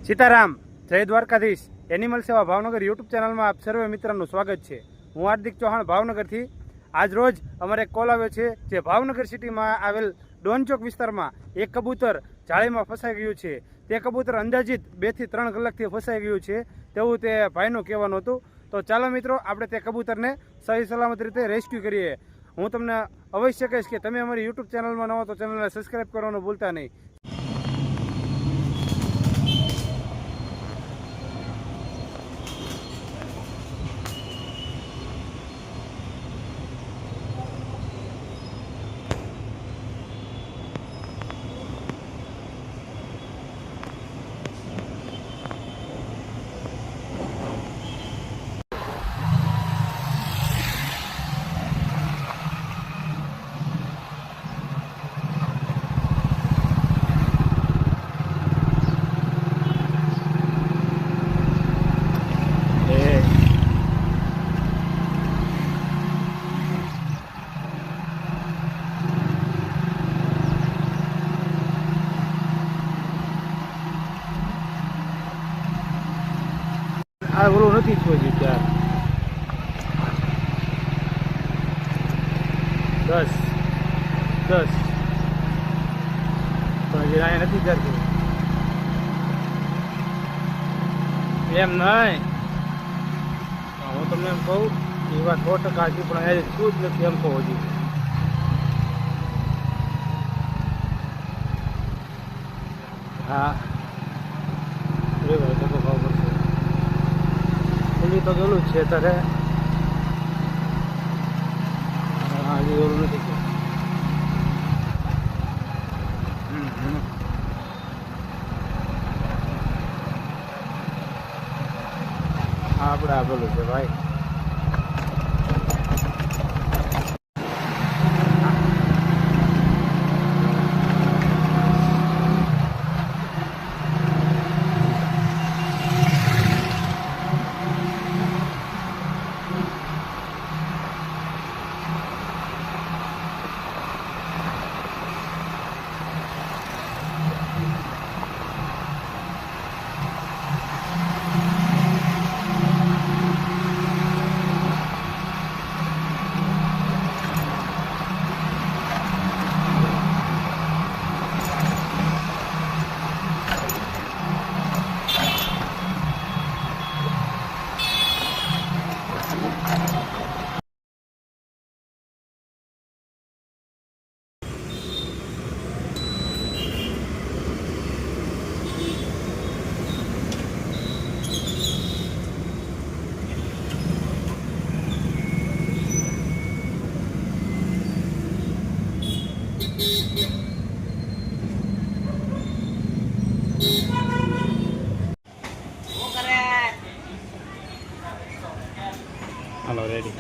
સીતારામ, જય દ્વારકાધીશ. એનિમલ સેવા ભાવનગર યુટ્યુબ ચેનલમાં આપ સર્વે મિત્રોનું સ્વાગત છે. હું હાર્દિક ચૌહાણ ભાવનગરથી. આજ રોજ અમારે એક કોલ આવ્યો છે જે ભાવનગર સિટીમાં આવેલ ડોનચોક વિસ્તારમાં એક કબૂતર જાળીમાં ફસાઈ ગયું છે. તે કબૂતર અંદાજિત 2 થી 3 કલાકથી ફસાઈ ગયું છે તેવું તે ભાઈનું કહેવાનું હતું. તો ચાલો મિત્રો, આપણે તે કબૂતરને સહી સલામત રીતે રેસ્ક્યુ કરીએ. હું તમને અવશ્ય કહીશ કે તમે અમારી યુટ્યુબ ચેનલમાં ન હો તો ચેનલને સબસ્ક્રાઈબ કરવાનું ભૂલતા નહીં. આ ઓલું નથી થયું હજી ત્યાં 10 પણ હજી અહીંયા નથી કરતું એમ નહીં. હું તમને એમ કહું એ વાત 100% હજી પણ અહીંયા શું જ નથી એમ કહું હજી. હા એ ભાઈ તો ભાવ પડશે તો ગયેલું છે તારે. હજી ઓલું નથી કે આપણે આપેલું છે ભાઈ. Halo, ready.